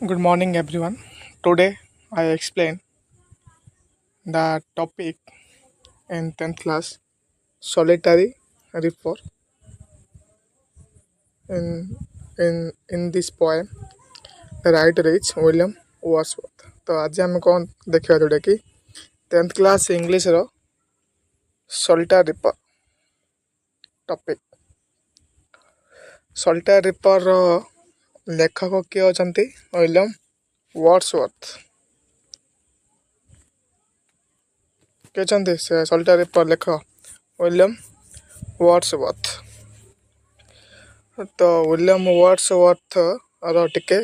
Good morning, everyone. Today I explain the topic in 10th class solitary reaper. In this poem, the writer is William Wordsworth. तो आज आम कौन देखा जोटा कि 10th class इंग्लिश रो solitary reaper topic solitary reaper रो लेखक किए अछंती William Wordsworth किए अछंती से solitary reaper लेखक विलियम वर्ड्सवर्थ तो विलियम वर्ड्सवर्थ रो टिके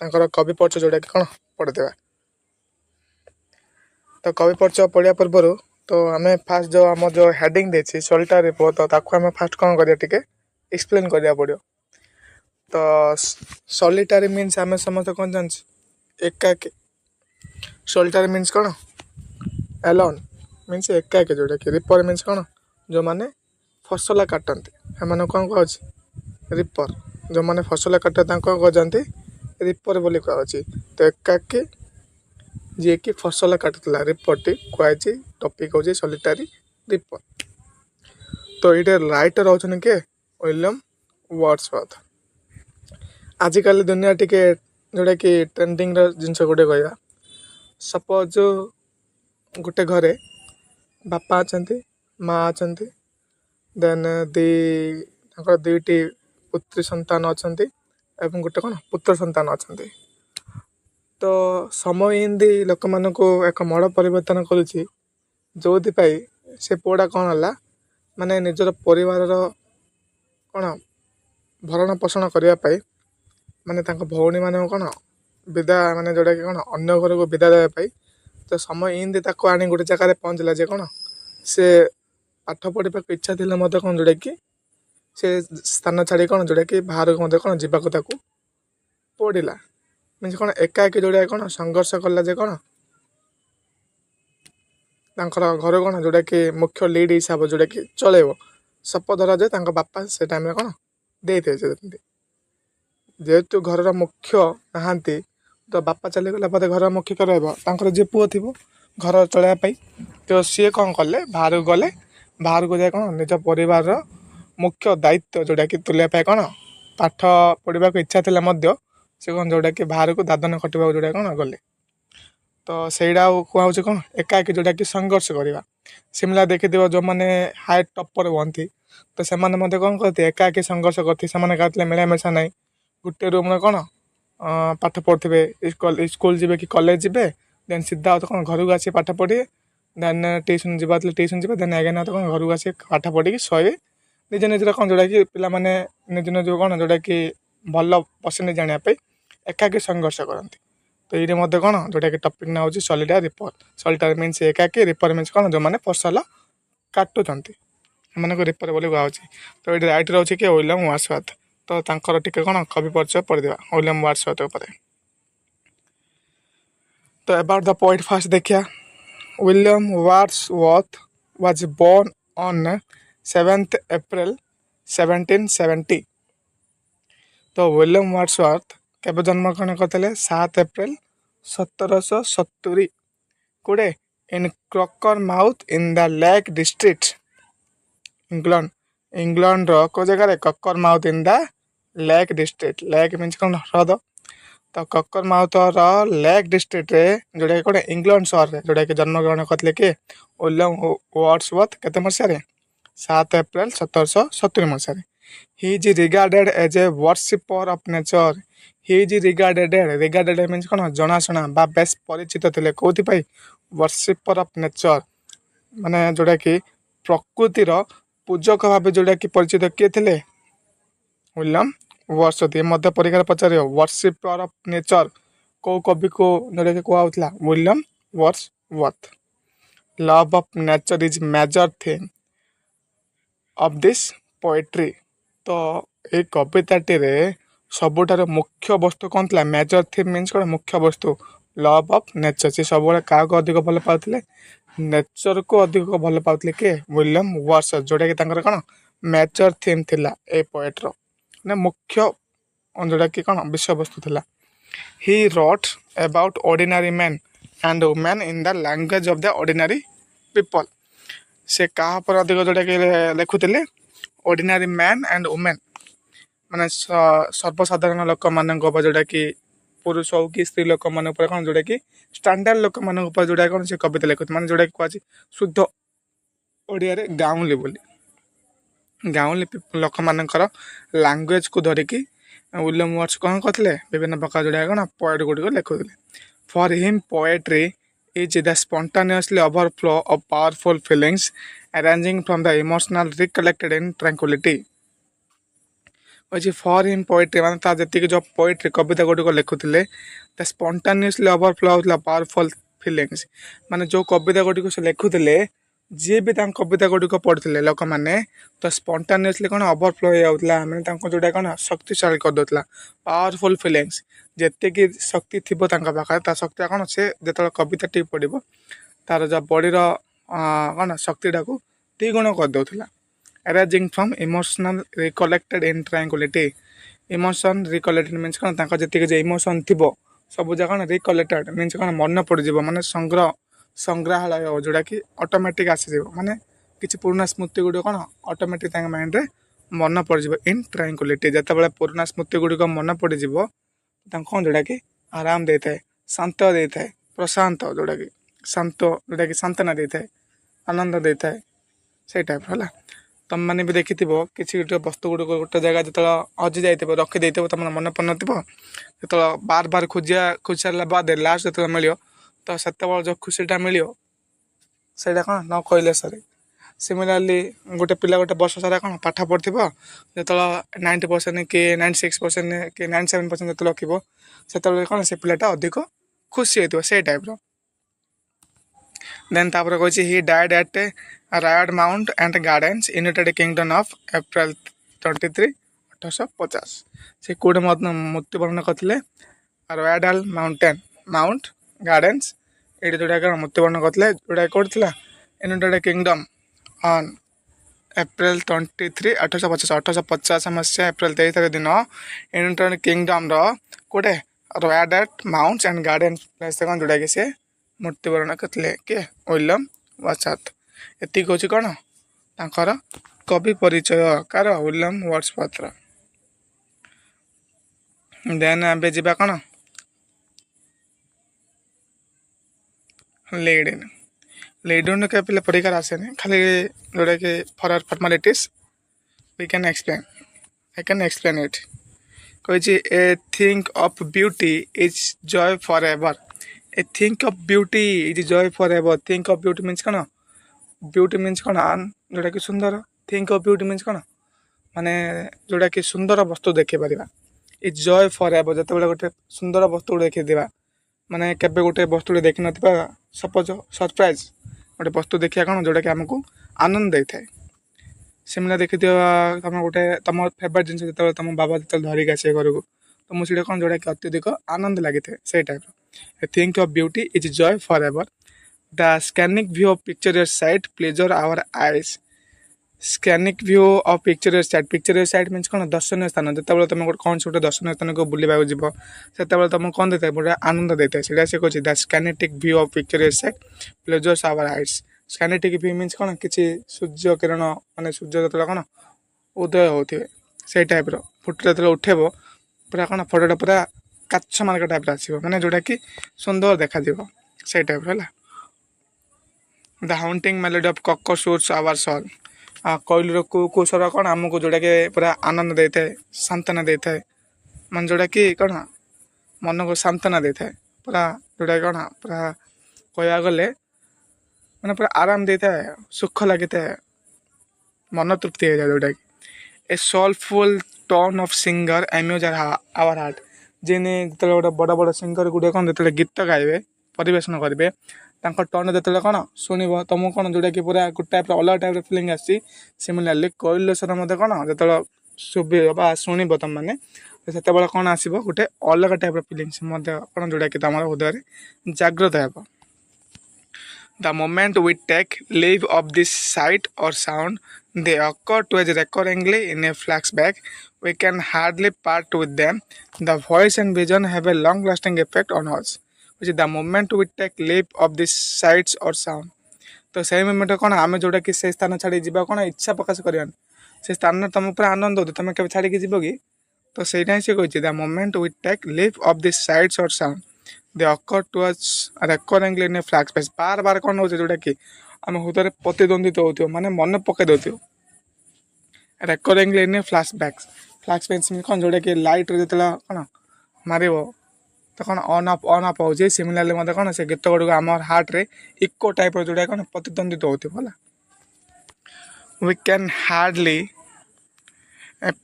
तांकर कवि परिचय जोटा कि कौन पढ़िदेवा तो कवि परिचय पढ़िया पूर्व तो आम फास्ट जो आम जो हेडिंग देछि solitary reaper तो ताकू आम फास्ट कौन करिया टिके एक्सप्लेन करिया पड़ियो तो solitary मीन्स आम समस्त कौन जान एकाकी solitary मीन्स कौन एलोन मीन्स एकाकी जोटा कि रिपर मीन्स कौन जो माने फसल काटती एम कौन कह रिपर जो माने फसल काटे कहते रिपर बोली कहुच्छी तो एकाकी जी कि फसल काटुला रिपरटी कहुच्छी टॉपिक हूँ solitary reaper तो ये राइटर होने के विलियम वर्ड्सवर्थ आजिकल दुनिया टिके जोटा कि ट्रेंडिंग जिनस गोटे कह सपोज गोटे घरे बापा अच्छा माँ अच्छा देन दुईटी पुत्री संतान अच्छा एवं गोटे कौन पुत्र संतान अच्छा तो समय इन्दी लोक मान को एक मड़ परिवर्तन करुच्ची जो से पुआटा कौन है माने निजर परिवार कौन भरण पोषण करने माने भौणी मान कौन विदा माने जोटा कि कौन अन्य घर को विदा देवाई तो समय इन्दी आनी गोटे जगह पहुँचला जे कौन से पाठ पढ़ा इच्छा थी कौन जोटा कि से स्थान छाड़ी कौन जोटा कि बाहर को कौन जावाक पड़ा मीन्स कौन एकाकी जोड़ा कौन संघर्ष कला जे कौन घर कौन जोटा कि मुख्य लीड हिसाब जोटा कि चलेब सप धरा जाए बापा से टाइम कौन दे जेहेतु घर मुख्य नहांती तो बापा चलीगला बाद घर मुख्य कर जी पुओ थी घर चलवाई तो सी कौन कले बाहर को गले बाहर को जाए कौन निज परिवार मुख्य दायित्व जोटा कि तुलिया कौन पाठ पढ़ा इच्छा थी से कौन जोटा कि बाहर को दादन खटा जोटा कौन गले तो सहीटा कहुचे कौन एकाकी जोटा कि संघर्ष करवा सिमला देखी जो मैंने हाइट टपर बनती तो से कौन करते एकाकी संघर्ष करते से मिलामिशा ना गोटे रूम कौन पाठ पढ़ुवे स्कूल जी कि कॉलेज जी देन सीधा तो कौन घर को आसी पाठ पढ़े देन ट्यूशन जावा ट्यूशन जी देन आगे ना तो कौन घर को आसी पाठ पढ़ी शोबे निज निजर कौन जोटा कि पिला माने निज निज कौन जोटा कि भल पसंद जानापी एकाकी संघर्ष करती तो ये कौन जोटा कि टॉपिक ना हूँ solitary reaper solitary मीन्स एकाकी रिपर मीन्स कौन जो मैंने फसल काटुंट एम रिपर बोली कहुच्छी तो ये राइटर होची कि विलियम वर्ड्सवर्थ तो तांकर टिके कौन कवि परिचय पढ़िदेवा विलियम वर्ड्सवर्थ उपर तो अबाउट द पोएट फास्ट देखिया William Wordsworth was born on 7th April 1770 तो विलियम वर्ड्सवर्थ केବେ जन्म ग्रहण करते 7 एप्रिल 1770 कोडे in Cockermouth in the Lake District England को जगह Cockermouth in the Lake District lake means कौन ह्रद तो ककर माउथ लेक डिस्ट्रिक्ट रे जोटा कौन इंग्लैंड सहर में जोटा कि जन्म ग्रहण करते कि विलियम वर्ड्सवर्थ केते मसीह 7 एप्रिल 1770 मसीह he is regarded as a worshipper of nature he is regarded means कौन जनाशुना बा बेस परिचित थे कौन वर्शिपर ऑफ नेचर माने जोटा कि प्रकृतिर पूजक भाव जोटा कि परिचित किए थे विलियम वर्ड्सवर्थ ये मध्य परीक्षा पचार वर्शिपर ऑफ नेचर को कवि को जोटा कि कहला William Wordsworth love of nature is major theme of this poetry तो ये कविताटी सबुठार मुख्य वस्तु कौन था मेजर थीम मीन्स कौन मुख्य वस्तु लव ऑफ नेचर से सब क्या अधिक भल पाते नेचर को अधिक भल पाते किए विलियम वर्ड्सवर्थ जोटा कि कौन मेजर थीम थिला ए पोएट्र मुख्य जोटा कि कौन विषय वस्तु थिला He wrote about ordinary men and women in the language of the ordinary people. ସେ କାହା ଉପରେ ଅଧିକ ଯୋଉଟାକି ଲେଖୁଥିଲେ ଅର୍ଡ଼ିନାରୀ ମ୍ୟାନ୍ ଆଣ୍ଡ ଓମେନ୍ ମାନେ ସର୍ବସାଧାରଣ ଲୋକମାନଙ୍କ ଉପରେ ଯୋଉଟାକି ପୁରୁଷ ହଉ କି ସ୍ତ୍ରୀ ଲୋକମାନଙ୍କ ଉପରେ କ'ଣ ଯୋଉଟାକି ଷ୍ଟାଣ୍ଡାର୍ଡ଼ ଲୋକମାନଙ୍କ ଉପରେ ଯୋଉଟା କ'ଣ ସେ କବିତା ଲେଖୁଥିଲେ ମାନେ ଯୋଉଟାକି କୁହାଯାଏ ଶୁଦ୍ଧ ଓଡ଼ିଆରେ ଗାଉଁଲି ବୋଲି ଗାଉଁଲି ଲୋକମାନଙ୍କର ଲାଙ୍ଗୁଏଜକୁ ଧରିକି ୱିଲିୟମ୍ ୱାଟ୍ସ କ'ଣ କରିଥିଲେ ବିଭିନ୍ନ ପ୍ରକାର ଯୋଉଟା କ'ଣ ପଏଟ୍ ଗୁଡ଼ିକ ଲେଖୁଥିଲେ for him poetry is the spontaneously overflow of powerful feelings arising from the emotional recollected in tranquility. For him poetry ମାନେ ତା ଯେତିକି ଯେଉଁ ପୋଏଟ୍ରି କବିତା ଗୁଡ଼ିକ ଲେଖୁଥିଲେ ତା ସ୍ପଣ୍ଟାନିୟସଲି ଓଭରଫ୍ଲୋ ହେଉଥିଲା ପାୱାରଫୁଲ୍ ଫିଲିଙ୍ଗସ୍ ମାନେ ଯେଉଁ କବିତା ଗୁଡ଼ିକ ସେ ଲେଖୁଥିଲେ ଯିଏ ବି ତାଙ୍କ କବିତା ଗୁଡ଼ିକ ପଢ଼ୁଥିଲେ ଲୋକମାନେ ତ ସ୍ପଣ୍ଟାନିୟସଲି କ'ଣ ଓଭରଫ୍ଲୋ ହେଇଯାଉଥିଲା ମାନେ ତାଙ୍କ ଯେଉଁଟା କ'ଣ ଶକ୍ତିଶାଳୀ କରିଦେଉଥିଲା ପାୱାରଫୁଲ୍ ଫିଲିଙ୍ଗସ୍ ଯେତିକି ଶକ୍ତି ଥିବ ତାଙ୍କ ପାଖରେ ତା ଶକ୍ତିଟା କ'ଣ ସେ ଯେତେବେଳେ କବିତାଟି ପଢ଼ିବ ତାର ଯେଉଁ ବଡ଼ିର କ'ଣ ଶକ୍ତିଟାକୁ ଦ୍ୱିଗୁଣ କରିଦେଉଥିଲା arising from emotional recollected in tranquility. Emotion recollected means କ'ଣ ତାଙ୍କ ଯେତିକି ଯେ ଇମୋସନ୍ ଥିବ ସବୁ ଯାକ କ'ଣ ରିକଲେକ୍ଟେଡ଼ ମିନ୍ସ କ'ଣ ମନେ ପଡ଼ିଯିବ ମାନେ ସଂଗ୍ରହାଳୟ ଯେଉଁଟାକି ଅଟୋମେଟିକ୍ ଆସିଯିବ ମାନେ କିଛି ପୁରୁଣା ସ୍ମୃତି ଗୁଡ଼ିକ କ'ଣ ଅଟୋମେଟିକ୍ ତାଙ୍କ ମାଇଣ୍ଡରେ ମନେ ପଡ଼ିଯିବ ଇନ୍ ଟ୍ରାଙ୍କୁଲିଟି ଯେତେବେଳେ ପୁରୁଣା ସ୍ମୃତି ଗୁଡ଼ିକ ମନେ ପଡ଼ିଯିବ ତାଙ୍କୁ କ'ଣ ଯେଉଁଟାକି ଆରାମ ଦେଇଥାଏ ଶାନ୍ତ ଦେଇଥାଏ ପ୍ରଶାନ୍ତ ଯେଉଁଟାକି ସାନ୍ତ୍ୱନା ଦେଇଥାଏ ଆନନ୍ଦ ଦେଇଥାଏ ସେଇ ଟାଇପ୍ର ହେଲା ତୁମମାନେ ବି ଦେଖିଥିବ କିଛି ଗୋଟେ ବସ୍ତୁ ଗୁଡ଼ିକ ଗୋଟେ ଜାଗା ଯେତେବେଳେ ହଜି ଯାଇଥିବ ରଖିଦେଇଥିବ ତୁମର ମନେ ପଡ଼ୁନଥିବ ଯେତେବେଳେ ବାର ଖୋଜି ସାରିଲା ବାଦ ଲାଷ୍ଟ ଯେତେବେଳେ ମିଳିବ ତ ସେତେବେଳେ ଯେଉଁ ଖୁସିଟା ମିଳିବ ସେଇଟା କ'ଣ ନ କହିଲେ ସରେ ସିମିଲାରଲି ଗୋଟେ ପିଲା ଗୋଟେ ବର୍ଷ ସାରା କ'ଣ ପାଠ ପଢ଼ିଥିବ ଯେତେବେଳେ 90% କି 96% କି 97% ଯେତେବେଳେ ରଖିବ ସେତେବେଳେ କ'ଣ ସେ ପିଲାଟା ଅଧିକ ଖୁସି ହେଇଥିବ ସେଇ ଟାଇପ୍ର ଦେନ୍ ତାପରେ କହିଛି he died at Rydal Mount and Gardens United Kingdom of April 23 1850 ସେ କେଉଁଠି ମୃତ୍ୟୁବରଣ କରିଥିଲେ ରୟାଡାଲ୍ ମାଉଣ୍ଟ ଗାର୍ଡେନ୍ସ ଏଇଠି ଯେଉଁଟା କ'ଣ ମୃତ୍ୟୁବରଣ କରିଥିଲେ ଯେଉଁଟା କେଉଁଠି ଥିଲା ୟୁନାଇଟେଡ୍ କିଙ୍ଗଡମ୍ ଅନ୍ ଏପ୍ରିଲ 23 1850 ମସିହା ଏପ୍ରିଲ 23 ତାରିଖ ଦିନ ୟୁନାଇଟେଡ୍ କିଙ୍ଗଡମ୍ର ଗୋଟେ ରୟାଡାଲ୍ ମାଉଣ୍ଟ ଆଣ୍ଡ ଗାର୍ଡେନ୍ସ ପ୍ଲେସ୍ କ'ଣ ଯେଉଁଟାକି ସେ ମୃତ୍ୟୁବରଣ କରିଥିଲେ କିଏ ୱିଲିୟମ୍ ୱାଟ୍ସ ଏତିକି ହେଉଛି କ'ଣ ତାଙ୍କର କବି ପରିଚୟ କାର ୱିଲିୟମ୍ ୱାଟ୍ସୱାର୍ଥର ଦେନ୍ ଏବେ ଯିବା କ'ଣ ଲିଡନ୍ କେବେ ପିଲା ପରୀକ୍ଷାରେ ଆସେନି ଖାଲି ଯେଉଁଟାକି for formalities I can explain it କହିଛି a thing of beauty is joy for ever a thing of beauty is joy for ever thing of beauty means କ'ଣ ବ୍ୟୁଟି ମିନ୍ସ କ'ଣ ଯେଉଁଟାକି ସୁନ୍ଦର ଥିଙ୍କ୍ ଅଫ୍ ବ୍ୟୁଟି ମିନ୍ସ କ'ଣ ମାନେ ଯେଉଁଟାକି ସୁନ୍ଦର ବସ୍ତୁ ଦେଖିପାରିବା ଇଜ୍ ଜୟ ଫର୍ ଏଭର୍ ଯେତେବେଳେ ଗୋଟେ ସୁନ୍ଦର ବସ୍ତୁ ଦେଖିଥିବା ମାନେ କେବେ ଗୋଟେ ବସ୍ତୁଟେ ଦେଖିନଥିବା ସପୋଜ୍ ସରପ୍ରାଇଜ୍ ଗୋଟେ ବସ୍ତୁ ଦେଖିବା କ'ଣ ଯେଉଁଟାକି ଆମକୁ ଆନନ୍ଦ ଦେଇଥାଏ ସେମିତି ଦେଖିଥିବା ତୁମ ଗୋଟେ ତୁମ ଫେଭରାଇଟ୍ ଜିନିଷ ଯେତେବେଳେ ତୁମ ବାବା ଯେତେବେଳେ ଧରିକି ଆସିବେ ଘରକୁ ତ ମୁଁ ସେଇଟା କ'ଣ ଯେଉଁଟାକି ଅତ୍ୟଧିକ ଆନନ୍ଦ ଲାଗିଥାଏ ସେଇ ଟାଇପ୍ର a thing of beauty is joy for ever the scenic view of picturesque sight pleasure our eyes scenic view of picturesque sight means କ'ଣ ଦର୍ଶନୀୟ ସ୍ଥାନ ଯେତେବେଳେ ତୁମେ ଗୋଟେ କୌଣସି ଗୋଟେ ଦର୍ଶନୀୟ ସ୍ଥାନକୁ ବୁଲିବାକୁ ଯିବ ସେତେବେଳେ ତୁମକୁ କ'ଣ ଦେଇଥାଏ ଗୋଟେ ଆନନ୍ଦ ଦେଇଥାଏ ସେଇଟା ସେ କହୁଛି the scenic view of picturesque sight pleasures our eyes scenic view means କ'ଣ କିଛି ସୂର୍ଯ୍ୟ କିରଣ ମାନେ ସୂର୍ଯ୍ୟ ଯେତେବେଳେ କ'ଣ ଉଦୟ ହେଉଥିବେ ସେଇ ଟାଇପ୍ର ଫଟୋ ଯେତେବେଳେ ଉଠେଇବ ପୁରା କ'ଣ ଫଟୋଟା ପୁରା କାଚ ମାର୍କ ଟାଇପ୍ର ଆସିବ ମାନେ ଯେଉଁଟାକି ସୁନ୍ଦର ଦେଖାଯିବ ସେଇ ଟାଇପ୍ର ହେଲା ଦ ହାଉଣ୍ଟିଂ ମେଲୋଡି ଅଫ୍ କକସୁଟ୍ସ ଆୱାର ସଲ୍ କୋଇଲିର କୁକୁ ସ୍ୱର କ'ଣ ଆମକୁ ଯେଉଁଟାକି ପୁରା ଆନନ୍ଦ ଦେଇଥାଏ ସାନ୍ତ୍ୱନା ଦେଇଥାଏ ମାନେ ଯେଉଁଟାକି କ'ଣ ମନକୁ ସାନ୍ତ୍ୱନା ଦେଇଥାଏ ପୁରା ଯେଉଁଟାକି କ'ଣ ପୁରା କହିବାକୁ ଗଲେ ମାନେ ପୁରା ଆରାମ ଦେଇଥାଏ ସୁଖ ଲାଗିଥାଏ ମନ ତୃପ୍ତି ହେଇଯାଏ ଯେଉଁଟାକି a soulful tone of singer amuse our heart ଯିଏ ଯେତେବେଳେ ଗୋଟେ ବଡ଼ ବଡ଼ ସିଙ୍ଗର ଗୁଡ଼ିକ କ'ଣ ଯେତେବେଳେ ଗୀତ ଗାଇବେ ପରିବେଷଣ କରିବେ ତାଙ୍କ ଟୋନ୍ ଯେତେବେଳେ କ'ଣ ଶୁଣିବ ତୁମକୁ କ'ଣ ଯେଉଁଟାକି ପୁରା ଗୋଟେ ଟାଇପ୍ର ଅଲଗା ଟାଇପ୍ର ଫିଲିଙ୍ଗ ଆସିଛି ସିମିଲାରଲି କୋଇଲିର ସ୍ୱର ମଧ୍ୟ କ'ଣ ଯେତେବେଳେ ଶୁଭିବ ବା ଶୁଣିବ ତୁମମାନେ ସେତେବେଳେ କ'ଣ ଆସିବ ଗୋଟେ ଅଲଗା ଟାଇପ୍ର ଫିଲିଙ୍ଗସ ମଧ୍ୟ କ'ଣ ଯେଉଁଟାକି ତୁମର ହୃଦୟରେ ଜାଗ୍ରତ ହେବ the moment we take leave of this sight or sound They occur to us recurringly in a flashback. We can hardly part with them. The voice and vision have a long-lasting effect on us, which is the moment we take leap of the sights or sound. तो ସେଇ moment କ'ଣ ଆମେ ଯେଉଁଟାକି ସେ ସ୍ଥାନ ଛାଡ଼ି ଯିବା କ'ଣ ଇଚ୍ଛା ପ୍ରକାଶ କରିବାନି ସେ ସ୍ଥାନରେ ତୁମ ଉପରେ ଆନନ୍ଦ ଦେଉଛି ତୁମେ କେବେ ଛାଡ଼ିକି ଯିବ କି ତ ସେଇଟା ହିଁ ସେ କହିଛି the moment we take leave of the sights or sound they occur to us recurringly in a flash space ବାର ବାର କ'ଣ ହେଉଛି ଯେଉଁଟାକି ଆମ ହୃଦୟରେ ପ୍ରତିଦ୍ୱନ୍ଦିତ ହେଉଥିବ ମାନେ ମନେ ପକାଇ ଦେଉଥିବ ରେକରିଂଲି ଇନ୍ ଏ ଫ୍ଲାସ୍ ବ୍ୟାକ୍ସ କ'ଣ ଯେଉଁଟାକି ଲାଇଟ୍ରେ ଯେତେବେଳେ କ'ଣ ମାରିବ ତ କ'ଣ ଅନ୍ ଅଫ୍ ହେଉଛି ସିମିଲାରଲି ମଧ୍ୟ କ'ଣ ସେ ଗୀତ ଗୁଡ଼ିକ ଆମର ହାର୍ଟରେ ଇକୋ ଟାଇପ୍ର ଯେଉଁଟା କ'ଣ ପ୍ରତିଦ୍ୱନ୍ଦିତ ହେଉଥିବ ହେଲା we can hardly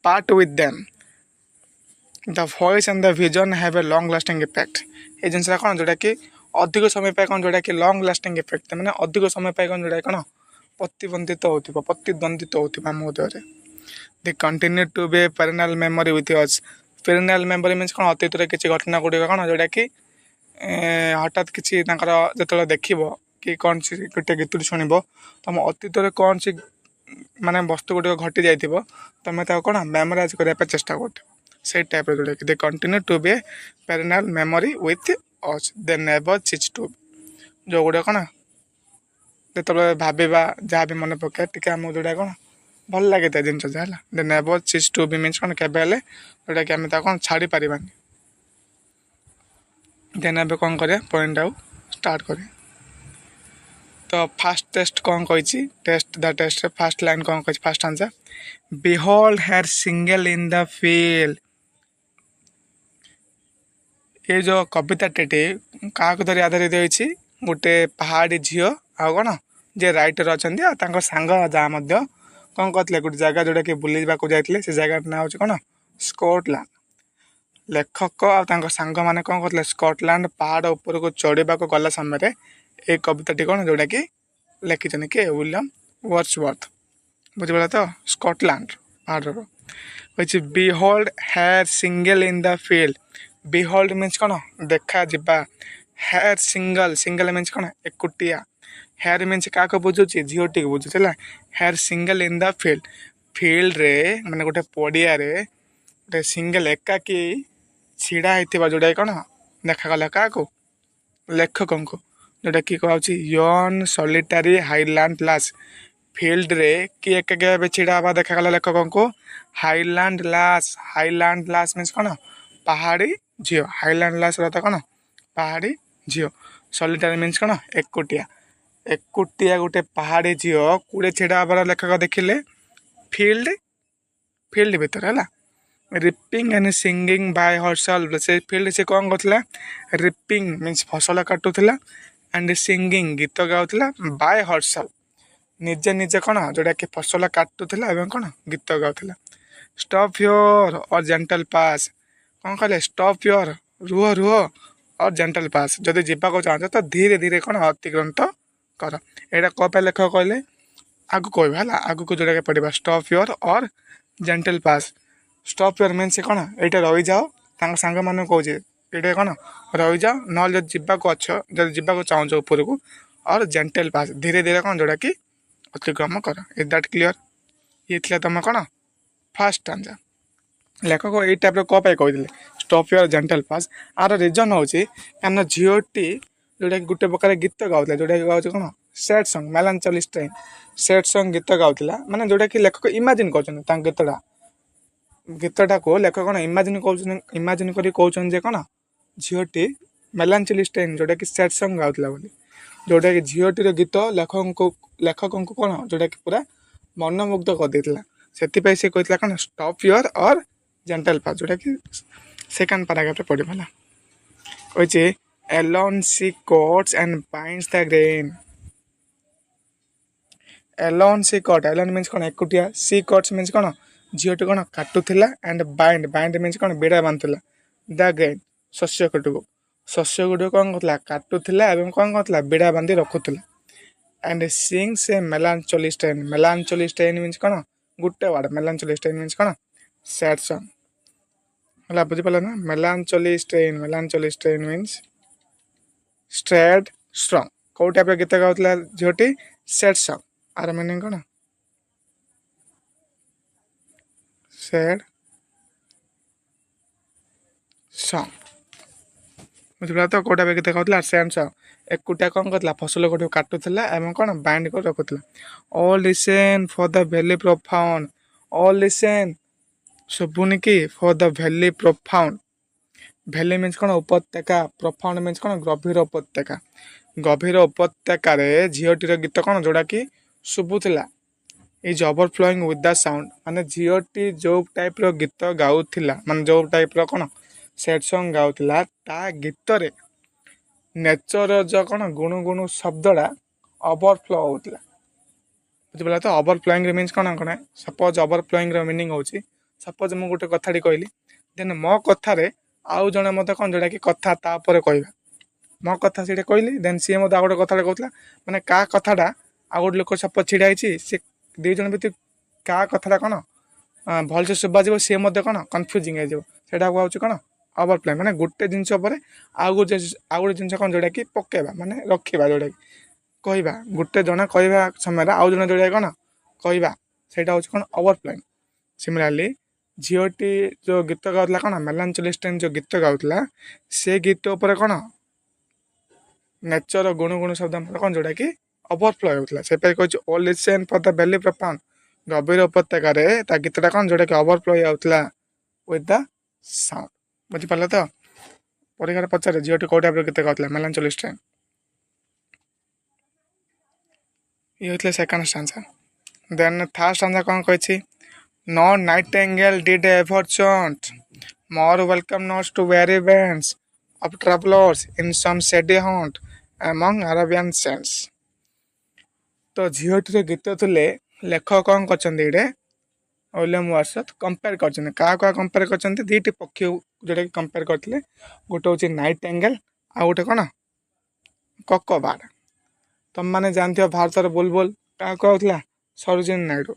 part with them. The voice and the vision have a long lasting effect. ये जिनसा कौन जोड़ा कि अधिक समय पाए कौन जोड़ा कि long lasting effect मैंने अधिक समय पाए कौन जोड़ा कौन प्रतिद्वंदित होती आम उदय they continue to be a perennial memory with us. Perennial memory means कौन अतीत किसी घटना गुड़िक कौन जोड़ा कि हठात किसी जो देखिब कि कौन सी गोटे गीत शुणव तुम अतीत कौन सी माने वस्तु गुड़िक घटी जाइए तुम कौन मेमोराइज करने चेष्टा कर से टाइप जोड़ा कि they continue to be perennial memory with us they never cease to जो गुड़ा कौन जो भावा जहाँ भी मन पकाए टी आम जोड़ा कौन भल लगे जिन जहाँ दे never cease to be means कौन के जोटा कि आम कौन छाड़ी पारानी देन ए कौन कर पॉइंट आउ स्टार्ट करें तो फास्ट टेस्ट कौन कही test the test first line कौन कही first answer behold her single in the field ये जो कविता टेटी क्या धरी आधारित होती गोटे पहाड़ी झील आ कौन जे राइटर अच्छा सांग जहाँ कौन कहते गोटे जगह जोटा कि बुलवा जाते से जगह ना हूँ कौन स्कॉटलैंड लेखक आ सांग मैंने कौन कहते स्कॉटलैंड पहाड़ उपर को चढ़ा गला समय ये कविताटी कौन जोटा कि लिखिं किए विलियम वर्ड्सवर्थ बुझीगला तो स्कॉटलैंड पहाड़ behold her single in the field behold means कौन देखा जा हेयर सिंगल मीन्स कौन एकुटिया हेयर मीन्स क्या बुझुची झीटी को बुझुची her single in the field रे माने गोटे पड़िया गोटे सिंगल एकाकी छिड़ा होता जोटा कौन देखागला क्या लेखक को जोटा कि कह यन सॉलिटरी हाईलैंड लास फील्ड रे किए एका छिड़ा हवा देखागला लेखक को हाईलैंड लास मीन्स कौन पहाड़ी झील हाईलैंड लास रहा कौन पहाड़ी झील सॉलिटरी मीन्स कौन एकुटिया गोटे पहाड़ी झील कूड़े छिड़ा हबार लेखक देखिले फील्ड भीतर है ripping and singing by herself से फील्ड से कौन करता रिपिंग मीन्स फसल काटुला एंड सिंगिंग गीत गाउला बाय हरसेल्फ निजे निजे कौन जोटा कि फसल काटुला एवं कौन गीत गाउला स्टॉप योर और जेंटल पास कौन कहले स्टॉप योर रुह और जेंटल पास जदि जावाक चाहते तो धीरे धीरे कौन अतिक्रंत कर यहाँ कौन लेखक कहले आगु कह आगु को जोटा पढ़ा स्टॉप योर और gentle pass stop your means कौन ये रही जाओ सांग मान कहे ये कौन रही जाओ ना जावाक अच्छ जब जावाक चाहूँ ऊपर को और जेंटल पास धीरे धीरे कौन जोटा कि अतिक्रम कर इज दैट क्लियर ये थी तुम कौन फास्ट आंसर लेखक ये टाइप कौन कहते stop your gentle pass or reason हूँ क्या झीटी जोटा कि गोटे प्रकार गीत गाँला जोटा कि गाँव कौन sad song melancholy strain sad song गीत गाँला माने जोटा कि लेखक इमेजिन कर गीतटा को लेखक कौन इमेजिन कर कौन झीटी मेलांचोली स्ट्रेन जोटा कि सैड सॉन्ग गाँला बोली जोटा कि झीटीर गीत लेखक को कौन जोटा कि पूरा मनमुग्ध कर देता से से कहता कौन स्टॉप योर और जेंटल पास जोटा कि सेकेंड पैराग्राफ पढ़ा कही alone she cuts and binds the grain alone she cut alone means कौन एकुटिया she cuts means कौन झीटी कौन काटुला एंड बाइंड means कौन बेड़ा बांधुला द ग्रेन शस्य गुड़ कौन करता काटुला एवं कौन करता बेड़ा बांधि रखुला and sings a melancholy strain means कौन गुटे वर्ड मेलांचोली स्ट्रेन means कौन सैड सॉन्ग बुझीपाल ना मेलांचोली स्ट्रेन means स्ट्रेड स्ट्रंग कौ टाइप गीत गाँला झीटी सैड सॉन्ग आर मीनिंग कौन ସେଡ୍ ସଙ୍ଗ ବୁଝିପାରିଲ ତ କୋଉଟା ଗୀତ ଗାଉଥିଲା ସେଡ୍ ସଙ୍ଗ ଏକୁଟିଆ କ'ଣ କରୁଥିଲା ଫସଲ ଗୋଟେ କାଟୁଥିଲା ଏବଂ କ'ଣ ବାଇଣ୍ଡ କରି ରଖୁଥିଲା all listen for the valley profound all listen ଶୁଭୁନି କି for the valley profound valley means କ'ଣ ଉପତ୍ୟକା ପ୍ରୋଫାଉଣ୍ଡ ମିନ୍ସ କ'ଣ ଗଭୀର ଉପତ୍ୟକା ଗଭୀର ଉପତ୍ୟକାରେ ଝିଅଟିର ଗୀତ କ'ଣ ଯୋଉଟାକି ଶୁଭୁଥିଲା is overflowing with the sound ମାନେ ଝିଅଟି ଯୋଉ ଟାଇପ୍ର ଗୀତ ଗାଉଥିଲା ମାନେ ଯୋଉ ଟାଇପ୍ର କ'ଣ ସେଡ୍ ସଙ୍ଗ ଗାଉଥିଲା ତା ଗୀତରେ ନେଚର ଯୋଉ କ'ଣ ଗୁଣୁ ଗୁଣୁ ଶବ୍ଦଟା ଓଭରଫ୍ଲୋ ହେଉଥିଲା ବୁଝିପାରିଲ ତ ଓଭରଫ୍ଲୋଇଂରେ ମିନ୍ସ କ'ଣ କ'ଣ ସପୋଜ୍ ଓଭରଫ୍ଲୋଇଂର ମିନିଂ ହେଉଛି ସପୋଜ୍ ମୁଁ ଗୋଟେ କଥାଟି କହିଲି ଦେନ୍ ମୋ କଥାରେ ଆଉ ଜଣେ ମୋତେ କ'ଣ ଯୋଉଟାକି କଥା ତାପରେ କହିବା ମୋ କଥା ସେଇଟା କହିଲି ଦେନ୍ ସିଏ ମୋତେ ଆଉ ଗୋଟେ କଥାଟା କହୁଥିଲା ମାନେ କାହା କଥାଟା ଆଉ ଗୋଟେ ଲୋକ ସପୋଜ୍ ଛିଡ଼ା ହେଇଛି ସେ ଦୁଇ ଜଣ ଭିତରେ କାହା କଥାଟା କ'ଣ ଭଲସେ ଶୁଭାଯିବ ସିଏ ମଧ୍ୟ କ'ଣ କନଫ୍ୟୁଜିଂ ହେଇଯିବ ସେଇଟା କୁହାହେଉଛି କ'ଣ ଓଭରଫ୍ଲୋଇଂ ମାନେ ଗୋଟେ ଜିନିଷ ଉପରେ ଆଉ ଗୋଟେ ଜିନିଷ କ'ଣ ଯୋଉଟାକି ପକେଇବା ମାନେ ରଖିବା ଯୋଉଟାକି କହିବା ଗୋଟେ ଜଣେ କହିବା ସମୟରେ ଆଉ ଜଣେ ଯୋଉଟା କ'ଣ କହିବା ସେଇଟା ହେଉଛି କ'ଣ ଓଭରଫ୍ଲୋଇଂ ସିମିଲାରଲି ଝିଅଟି ଯୋଉ ଗୀତ ଗାଉଥିଲା କ'ଣ ମେଲାନଚୋଲି ଷ୍ଟ୍ରିଙ୍ଗ ଯୋଉ ଗୀତ ଗାଉଥିଲା ସେ ଗୀତ ଉପରେ କ'ଣ ନେଚର ଗୁଣୁ ଗୁଣୁ ଶବ୍ଦ କ'ଣ ଯୋଉଟାକି ଓଭରଫ୍ଲୋ ହେଉଥିଲା ସେପାଇଁ କହୁଛି all listen for the valley profound ଗଭୀର ଉପତ୍ୟକାରେ ତା ଗୀତଟା କ'ଣ ଯୋଉଟାକି ଓଭରଫ୍ଲୋ ହେଉଥିଲା ୱିଥ୍ ଦ ସାଉଣ୍ଡ ବୁଝିପାରିଲ ତ ପରୀକ୍ଷାରେ ପଚାରେ ଝିଅଟି କୋଉ ଟାଇପ୍ର ଗୀତ ଗାଉଥିଲା ମେଲାନଚୋଲି ଷ୍ଟ୍ରିଙ୍ଗ ଇଏ ହୋଇଥିଲା ସେକେଣ୍ଡ ଷ୍ଟାନ୍ଜା ଦେନ୍ ଥାର୍ଡ ଷ୍ଟାନ୍ଜା କ'ଣ କହିଛି No nightingale did ever chant more welcome notes to weary bands of travelers in some shady haunt among Arabian sands. ତ ଝିଅଟିର ଗୀତ ଥିଲେ ଲେଖକ କ'ଣ କରିଛନ୍ତି ଏଇଟେ ୱିଲିୟମ୍ ୱାର୍ଡସୱର୍ଥ କମ୍ପେୟାର କରିଛନ୍ତି କାହା କମ୍ପେୟାର କରିଛନ୍ତି ଦୁଇଟି ପକ୍ଷୀ ଯେଉଁଟାକି କମ୍ପେୟାର କରିଥିଲେ ଗୋଟେ ହେଉଛି ନାଇଟିଙ୍ଗେଲ୍ ଆଉ ଗୋଟେ କ'ଣ କକବାର୍ଡ଼ ତମମାନେ ଜାଣିଥିବ ଭାରତର ବୁଲବୁଲ କାହା କୁହାଉଥିଲା ସରୋଜିନୀ ନାଇଡୁ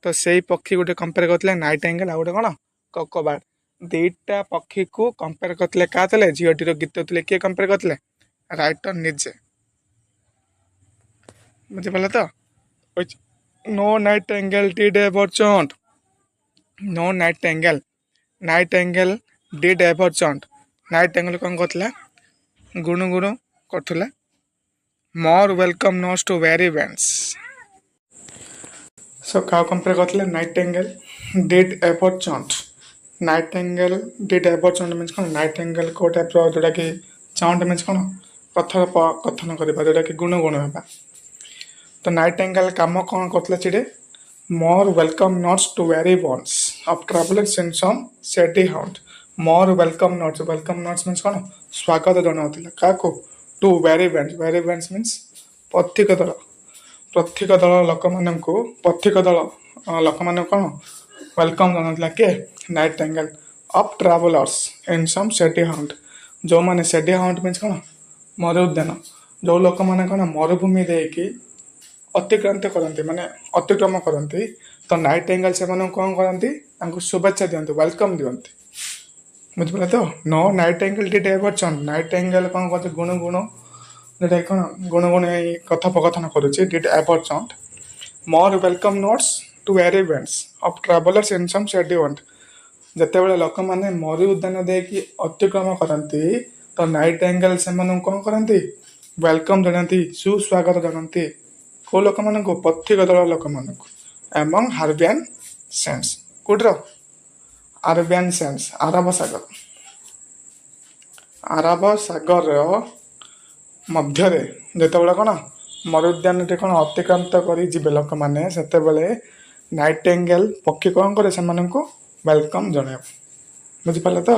ତ ସେଇ ପକ୍ଷୀ ଗୋଟେ କମ୍ପେୟାର କରିଥିଲେ ନାଇଟିଙ୍ଗେଲ୍ ଆଉ ଗୋଟେ କ'ଣ କକବାର୍ଡ଼ ଦୁଇଟା ପକ୍ଷୀକୁ କମ୍ପେୟାର କରିଥିଲେ କାହା ଥିଲେ ଝିଅଟିର ଗୀତ ଥିଲେ କିଏ କମ୍ପେୟାର କରିଥିଲେ ରାଇଟର ନିଜେ ବୁଝିପାରିଲ ତ No nightingale did ever chant No nightingale did ever chant Nightingale କ'ଣ କରୁଥିଲା ଗୁଣୁ ଗୁଣୁ କରୁଥିଲା more welcome notes to weary bands So କାହା କମ୍ପେୟାର କରିଥିଲେ Nightingale did ever chant Nightingale did ever chant means କ'ଣ ନାଇଟିଙ୍ଗେଲ୍ କେଉଁ ଟାଇପ୍ର ଯେଉଁଟାକି ଚାଉଣ୍ଟ ମିନ୍ସ କ'ଣ କଥନ କରିବା ଯେଉଁଟାକି ଗୁଣ ହେବା ତ ନାଇଟିଙ୍ଗେଲ୍ କାମ କ'ଣ କରୁଥିଲା ସେଠି more welcome notes to weary bands of travelers in some shady haunt more welcome notes means କ'ଣ ସ୍ୱାଗତ ଜଣାଉଥିଲା କାହାକୁ ଟୁ weary bands ମିନ୍ସ ପଥିକ ଦଳ ଲୋକମାନଙ୍କୁ କ'ଣ ୱେଲକମ୍ ଜଣାଉଥିଲା କିଏ ନାଇଟିଙ୍ଗେଲ୍ ଅଫ୍ ଟ୍ରାଭେଲର୍ସ ଇନ୍ ସମ୍ ସେଡି ହାଉଣ୍ଟ ଯେଉଁମାନେ ସେଡି ହାଉଣ୍ଟ ମିନ୍ସ କ'ଣ ମରୁଦ୍ୟାନ ଯେଉଁ ଲୋକମାନେ କ'ଣ ମରୁଭୂମି ଦେଇକି ଅତିକ୍ରମ କରନ୍ତି ତ ନାଇଟିଙ୍ଗେଲ୍ ସେମାନଙ୍କୁ କ'ଣ କରନ୍ତି ତାଙ୍କୁ ଶୁଭେଚ୍ଛା ଦିଅନ୍ତି ୱେଲକମ୍ ଦିଅନ୍ତି ବୁଝିପାରିଲେ ତ No nightingale did ever chant Nightingale କ'ଣ କରୁଛି ଗୁଣ ଯେଉଁଟାକି କ'ଣ ଗୁଣ କଥୋପକଥନ କରୁଛି did ever chant more welcome notes to weary bands of travelers in some shady haunt ଯେତେବେଳେ ଲୋକମାନେ ମରୁ ଉଦ୍ୟାନ ଦେଇକି ଅତିକ୍ରମ କରନ୍ତି ତ ନାଇଟିଙ୍ଗେଲ୍ ସେମାନଙ୍କୁ କ'ଣ କରନ୍ତି ୱେଲକମ୍ ଜଣାନ୍ତି ସୁସ୍ୱାଗତ ଜଣାନ୍ତି କେଉଁ ଲୋକମାନଙ୍କୁ ପଥିକ ଦଳ ଲୋକମାନଙ୍କୁ ଏବଂ ଆରବିଆନ୍ ସେଣ୍ଡସ୍ କୋଉଠିର ଆରବିଆନ୍ ସେଣ୍ଡସ୍ ଆରବ ସାଗରର ମଧ୍ୟରେ ଯେତେବେଳେ କ'ଣ ମରୁଦ୍ୟାନଟି କ'ଣ ଅତିକ୍ରାନ୍ତ କରି ଯିବେ ଲୋକମାନେ ସେତେବେଳେ ନାଇଟିଙ୍ଗେଲ୍ ପକ୍ଷୀ କ'ଣ କରେ ସେମାନଙ୍କୁ ୱେଲକମ୍ ଜଣାଇବ ବୁଝିପାରିଲେ ତ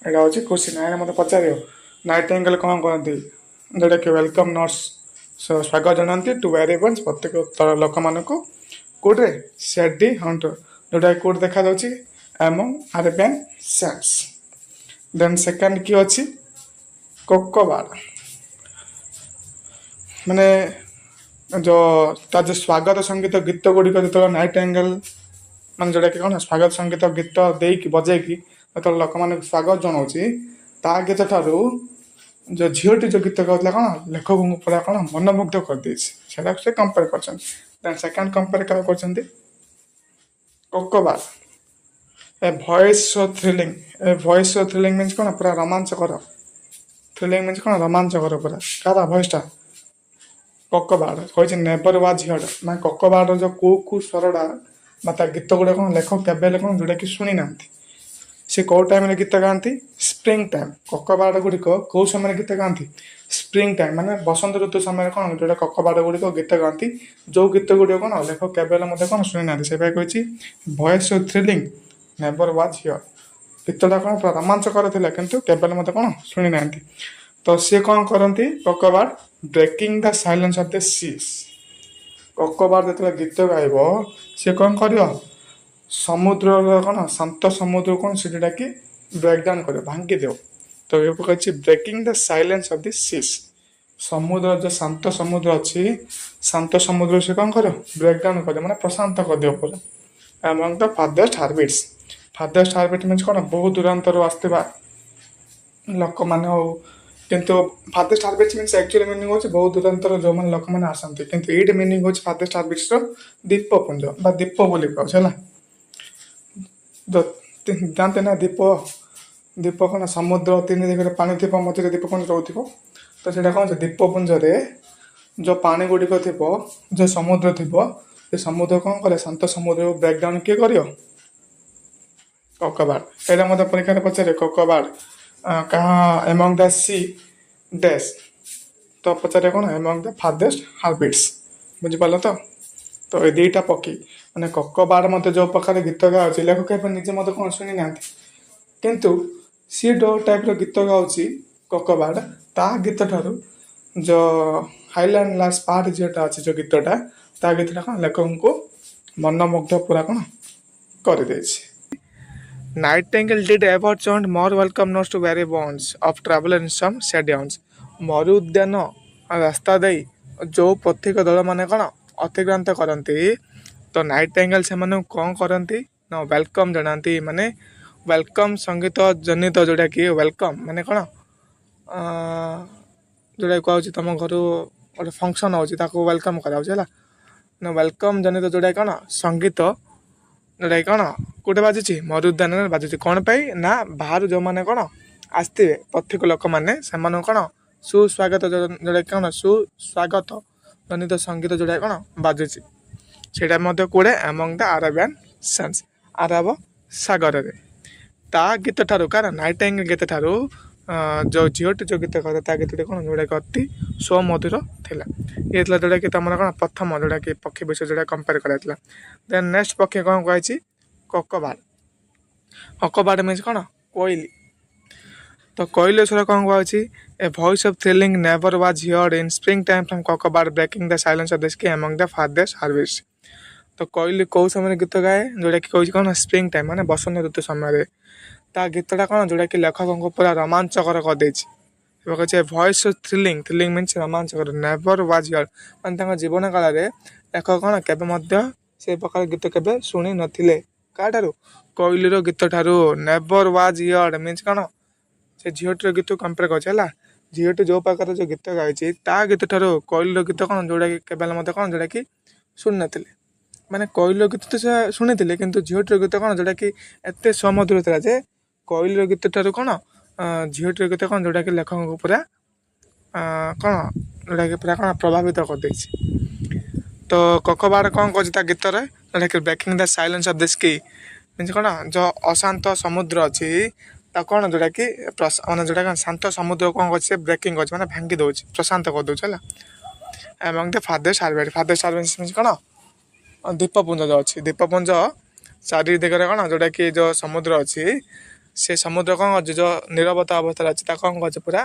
ଏଇଟା ହେଉଛି କ୍ୱେଶ୍ଚିନ୍ ଆଇନା ମୋତେ ପଚାରିବ ନାଇଟିଙ୍ଗେଲ୍ କ'ଣ କରନ୍ତି ଯେଉଁଟାକି ୱେଲକମ୍ ନୋଟ୍ସ ସ୍ୱାଗତ ଜଣାନ୍ତି ଟୁ weary bands ପ୍ରତ୍ୟେକ ଲୋକମାନଙ୍କୁ କେଉଁଠିରେ ସେଡି ହାଉଣ୍ଟ ଯେଉଁଟାକି କେଉଁଠି ଦେଖାଯାଉଛି ଏବଂ ଆରବିଆନ୍ ସେଣ୍ଡସ୍ ଦେନ୍ ସେକେଣ୍ଡ କି ଅଛି କୋକୋବାର୍ଡ଼ ମାନେ ତାର ଯେଉଁ ସ୍ୱାଗତ ସଙ୍ଗୀତ ଗୀତ ଗୁଡ଼ିକ ଯେତେବେଳେ ନାଇଟିଙ୍ଗେଲ୍ ମାନେ ଯେଉଁଟାକି କ'ଣ ସ୍ୱାଗତ ସଙ୍ଗୀତ ଗୀତ ଦେଇକି ବଜେଇକି ଯେତେବେଳେ ଲୋକମାନଙ୍କୁ ସ୍ୱାଗତ ଜଣାଉଛି ତା ଗୀତ ଠାରୁ ଯେଉଁ ଝିଅଟି ଯେଉଁ ଗୀତ ଗାଉଥିଲା କ'ଣ ଲେଖକଙ୍କୁ ପୁରା କ'ଣ ମନମୁଗ୍ଧ କରିଦେଇଛି ସେଇଟାକୁ ସେ କମ୍ପେୟାର କରିଛନ୍ତି ଦେନ୍ ସେକେଣ୍ଡ କମ୍ପେୟାର କାହା କରିଛନ୍ତି କକବାର ଏ ଭଏସ୍ ସୋ ଥ୍ରିଲିଂ। ଏ ଭଏସ୍ ସୋ ଥ୍ରିଲିଂ ମିନ୍ସ କ'ଣ ପୁରା ରୋମାଞ୍ଚକର। ଥ୍ରିଲିଂ ମିନ୍ସ କ'ଣ ରୋମାଞ୍ଚକର ପୁରା। କାହାର ଭଏସ୍ଟା କକବାଡ଼ କହିଛି ନେଭର ୱାଜ୍ ହିୟର୍ଡ। ମାନେ କକବାଡ଼ର ଯେଉଁ କୋଉ ସ୍ୱରଟା ବା ତା ଗୀତ ଗୁଡ଼ିକ କ'ଣ ଲେଖକ କେବେ ହେଲେ କ'ଣ ଯେଉଁଟାକି ଶୁଣି ନାହାନ୍ତି। ସେ କେଉଁ ଟାଇମ୍ରେ ଗୀତ ଗାଆନ୍ତି? Spring time. କକବାଡ଼ ଗୁଡ଼ିକ କେଉଁ ସମୟରେ ଗୀତ ଗାଆନ୍ତି? ସ୍ପ୍ରିଙ୍ଗ ଟାଇମ୍ ମାନେ ବସନ୍ତ ଋତୁ ସମୟରେ କ'ଣ ଯେଉଁଟା କକବାଡ଼ ଗୁଡ଼ିକ ଗୀତ ଗାଆନ୍ତି। ଯେଉଁ ଗୀତ ଗୁଡ଼ିକ କ'ଣ ଲେଖକ କେବେ ହେଲେ ମଧ୍ୟ କ'ଣ ଶୁଣି ନାହାନ୍ତି। ସେପାଇଁ କହିଛି voice show thrilling never was ହିୟର୍ଡ। ଗୀତଟା କ'ଣ ପୁରା ରୋମାଞ୍ଚକର ଥିଲା କିନ୍ତୁ କେବେ ହେଲେ ମଧ୍ୟ କ'ଣ ଶୁଣି ନାହାନ୍ତି। ତ ସିଏ କ'ଣ କରନ୍ତି କକବାଡ଼? Breaking the silence of the seas. କକବାଡ଼ ଯେତେବେଳେ ଗୀତ ଗାଇବ ସିଏ କ'ଣ କରିବ? ସମୁଦ୍ରର କ'ଣ ଶାନ୍ତ ସମୁଦ୍ର କ'ଣ ସେଠି ଡାକି ବ୍ରେକ୍ଡାଉନ୍ କରିବ, ଭାଙ୍ଗି ଦେବ। ତ ଏ କହିଛି breaking the silence of the seas. ସମୁଦ୍ର ଯେଉଁ ଶାନ୍ତ ସମୁଦ୍ର ଅଛି, ଶାନ୍ତ ସମୁଦ୍ର ସେ କ'ଣ କରିବ? ବ୍ରେକ୍ଡାଉନ୍ କରିବ ମାନେ ପ୍ରଶାନ୍ତ କରିଦେବ ପୁରା। ଏବଂ ଦ ଫାର୍ଦେଷ୍ଟ ହାର୍ବିଟ୍ସ। ଫାର୍ଦେଷ୍ଟ ହାର୍ବିଟ୍ ମିନ୍ସ କ'ଣ ବହୁ ଦୂରାନ୍ତରୁ ଆସିଥିବା ଲୋକମାନେ ହଉ, କିନ୍ତୁ ଫାର୍ଦେଷ୍ଟ ହାର୍ବିଟ୍ସ ମିନ୍ସ ଆକ୍ଚୁଆଲି ମିନିଂ ହେଉଛି ବହୁ ଦୂରାନ୍ତର ଯେଉଁମାନେ ଲୋକମାନେ ଆସନ୍ତି, କିନ୍ତୁ ଏଇଠି ମିନିଂ ହେଉଛି ଫାର୍ଦେଷ୍ଟ ହାର୍ବିଟ୍ସର ଦ୍ୱୀପପୁଞ୍ଜ ବା ଦ୍ୱୀପ ବୋଲି କହୁଛି ହେଲା। ଜାଣନ୍ତି ନା ଦ୍ୱୀପ କ'ଣ ସମୁଦ୍ର ତିନି ଦିଗରେ ପାଣି ଥିବ, ମଝିରେ ଦ୍ୱୀପପୁଞ୍ଜ ରହୁଥିବ। ତ ସେଇଟା କ'ଣ ଅଛି ଦ୍ୱୀପପୁଞ୍ଜରେ ଯେଉଁ ପାଣି ଗୁଡ଼ିକ ଥିବ, ଯେଉଁ ସମୁଦ୍ର ଥିବ, ସେ ସମୁଦ୍ର କ'ଣ କରେ? ଶାନ୍ତ ସମୁଦ୍ରକୁ ବ୍ରେକ୍ଡାଉନ୍ କିଏ କରିବ? କକବାଡ଼। ଏଇଟା ମଧ୍ୟ ପରୀକ୍ଷାରେ ପଚାରେ କକବାଡ଼ କାହା ଏମଙ୍ଗ ଦ ସି ଡ୍ୟାସ୍। ତ ପଚାରେ କ'ଣ ଏମଙ୍ଗ ଦ ଫାର୍ଦେଷ୍ଟ ହାର୍ବିଟ୍ସ। ବୁଝିପାରିଲ ତ? ତ ଏ ଦୁଇଟା ପକ୍ଷୀ ମାନେ କକବାଡ଼ ମଧ୍ୟ ଯେଉଁ ପ୍ରକାର ଗୀତ ଗାଉଛି ଲେଖକ ଏବେ ନିଜେ ମଧ୍ୟ କ'ଣ ଶୁଣି ନାହାନ୍ତି, କିନ୍ତୁ ସିଏ ଯେଉଁ ଟାଇପ୍ର ଗୀତ ଗାଉଛି କକବାଡ଼, ତା ଗୀତ ଠାରୁ ଯେଉଁ ହାଇଲାଣ୍ଡ ଲାଷ୍ଟ ପାର୍ଟ ଯେଉଁଟା ଅଛି ଯେଉଁ ଗୀତଟା, ତା ଗୀତଟା କ'ଣ ଲେଖକଙ୍କୁ ମନମୁଗ୍ଧ ପୁରା କ'ଣ କରିଦେଇଛି। Nightingale did ever chant more welcome notes to weary bonds of traveler in some sad downs। ମରୁ ଉଦ୍ୟାନ ରାସ୍ତା ଦେଇ ଯେଉଁ ପଥିକ ଦଳମାନେ କ'ଣ ଅତିକ୍ରାନ୍ତ କରନ୍ତି, ତ ନାଇଟିଙ୍ଗେଲ୍ ସେମାନଙ୍କୁ କ'ଣ କରନ୍ତି ନା ୱେଲକମ୍ ଜଣାନ୍ତି। ମାନେ ୱେଲକମ୍ ସଙ୍ଗୀତ ଜନିତ ଯେଉଁଟାକି ୱେଲକମ୍ ମାନେ କ'ଣ ଯେଉଁଟା କୁହାହେଉଛି ତୁମ ଘରୁ ଗୋଟେ ଫଙ୍କସନ୍ ହେଉଛି ତାକୁ ୱେଲକମ୍ କରାହେଉଛି ହେଲା। ନା ୱେଲକମ୍ ଜନିତ ଯେଉଁଟାକି କ'ଣ ସଙ୍ଗୀତ ଯେଉଁଟାକି କ'ଣ କେଉଁଟା ବାଜୁଛି? ମରୁ ଉଦ୍ୟାନରେ ବାଜୁଛି। କ'ଣ ପାଇଁ ନା ବାହାରୁ ଯେଉଁମାନେ କ'ଣ ଆସିଥିବେ ପଥିକ ଲୋକମାନେ ସେମାନଙ୍କୁ କ'ଣ ସୁସ୍ୱାଗତ ଯେଉଁଟାକି କ'ଣ ସୁସ୍ୱାଗତ ଜନିତ ସଙ୍ଗୀତ ଯେଉଁଟା କ'ଣ ବାଜୁଛି। ସେଇଟା ମଧ୍ୟ କୁଆଡ଼େ ଆମଙ୍ଗ ଦ ଆରବିଆନ୍ ସନ୍ସ, ଆରବ ସାଗରରେ। ତା ଗୀତ ଠାରୁ କାରଣ ନାଇଟିଙ୍ଗେଲ୍ ଗୀତ ଠାରୁ ଯେଉଁ ଝିଅଟି ଯେଉଁ ଗୀତ କରେ ତା ଗୀତଟି କ'ଣ ଯେଉଁଟାକି ଅତି ସୁମଧୁର ଥିଲା। ଇଏ ଥିଲା ଯେଉଁଟାକି ତୁମର କ'ଣ ପ୍ରଥମ ଯେଉଁଟାକି ପକ୍ଷୀ ବିଷୟ ଯେଉଁଟା କମ୍ପେୟାର କରାଯାଇଥିଲା। ଦେନ୍ ନେକ୍ସଟ ପକ୍ଷୀ କ'ଣ କୁହାଯାଇଛି? କକବାଡ଼। କକବାଡ଼ ମିନ୍ସ କ'ଣ? କୋଇଲି। ତ କୋଇଲି ସ୍ୱର କ'ଣ କୁହାଯାଇଛି? A voice of thrilling never was heard in spring time from କକବାଡ଼ breaking the silence of the sky among the farthest Hebrides. ତ କୋଇଲି କେଉଁ ସମୟରେ ଗୀତ ଗାଏ? ଯେଉଁଟାକି କହୁଛି କ'ଣ ସ୍ପ୍ରିଙ୍ଗ ଟାଇମ୍ ମାନେ ବସନ୍ତ ଋତୁ ସମୟରେ। ତା ଗୀତଟା କ'ଣ ଯେଉଁଟାକି ଲେଖକଙ୍କୁ ପୁରା ରୋମାଞ୍ଚକର କରିଦେଇଛି। ଏବେ କହୁଛି ଏ voice of thrilling, thrilling means ରୋମାଞ୍ଚକର, ନେଭର ୱାଜ୍ ହିୟର୍ଡ ମାନେ ତାଙ୍କ ଜୀବନ କାଳରେ ଲେଖକ କ'ଣ କେବେ ମଧ୍ୟ ସେ ପ୍ରକାର ଗୀତ କେବେ ଶୁଣି ନଥିଲେ। କାହାଠାରୁ? କୋଇଲିର ଗୀତ ଠାରୁ। ନେଭର ୱାଜ୍ ହିୟର୍ଡ ମିନ୍ସ କ'ଣ? ସେ ଝିଅଟିର ଗୀତକୁ କମ୍ପେୟାର କରୁଛି ହେଲା। ଝିଅଟି ଯେଉଁ ପ୍ରକାର ଯେଉଁ ଗୀତ ଗାଇଛି ତା ଗୀତ ଠାରୁ କୋଇଲିର ଗୀତ କ'ଣ ଯେଉଁଟାକି କେବେ ହେଲେ ମଧ୍ୟ କ'ଣ ଯେଉଁଟାକି ଶୁଣି ନଥିଲେ। ମାନେ କୋଇଲିର ଗୀତ ତ ସେ ଶୁଣିଥିଲେ, କିନ୍ତୁ ଝିଅଟିର ଗୀତ କ'ଣ ଯେଉଁଟାକି ଏତେ ସୁମଧୁର ଥିଲା ଯେ କୋଇଲିର ଗୀତ ଠାରୁ କ'ଣ ଝିଅଟିର ଗୀତ କ'ଣ ଯେଉଁଟାକି ଲେଖକଙ୍କୁ ପୁରା କ'ଣ ଯେଉଁଟାକି ପୁରା କ'ଣ ପ୍ରଭାବିତ କରିଦେଇଛି। ତ କକବାଡ଼ କ'ଣ କରୁଛି ତା ଗୀତରେ? ଯେଉଁଟାକି breaking the silence of the seas means କ'ଣ ଯେଉଁ ଅଶାନ୍ତ ସମୁଦ୍ର ଅଛି ତାକୁ କ'ଣ ଯେଉଁଟାକି ମାନେ ଯେଉଁଟା କ'ଣ ଶାନ୍ତ ସମୁଦ୍ର କ'ଣ କରୁଛି ସେ ବ୍ରେକିଂ କରୁଛି ମାନେ ଭାଙ୍ଗି ଦେଉଛି, ପ୍ରଶାନ୍ତ କରିଦେଉଛି ହେଲା। ଏବଂ ଦ ଫାର୍ଦେଷ୍ଟ ହାର୍ବିଟ୍। ଫାର୍ଦେଷ୍ଟ ହାର୍ବିଟ୍ ମିନ୍ସ କ'ଣ? ଦ୍ୱୀପପୁଞ୍ଜ ଯେଉଁ ଅଛି, ଦ୍ୱୀପପୁଞ୍ଜ ଚାରି ଦିଗରେ କ'ଣ ଯେଉଁଟାକି ଯେଉଁ ସମୁଦ୍ର ଅଛି ସେ ସମୁଦ୍ର କ'ଣ କରୁଛି ଯେଉଁ ନିରବତା ଅବସ୍ଥାରେ ଅଛି ତାକୁ କ'ଣ କରୁଛି ପୁରା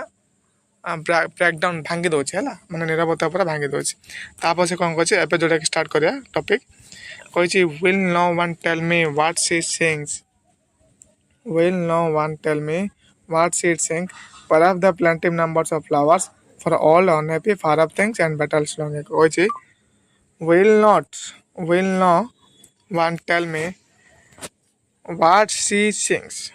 ବ୍ରେକ୍ଡାଉନ୍ ଭାଙ୍ଗି ଦେଉଛି ହେଲା। ମାନେ ନିରବତା ପୁରା ଭାଙ୍ଗି ଦେଉଛି। ତାପରେ ସେ କ'ଣ କରୁଛି ଏବେ ଯେଉଁଟାକି ଷ୍ଟାର୍ଟ କରିବା ଟପିକ୍ କହିଛି ୱିଲ୍ ନ one tell me what C sings. Will no one tell me what she sings? Perhaps the plenty numbers of flowers for all unhappy far off things and battles long ago. କହିଛି will no one tell me what she sings।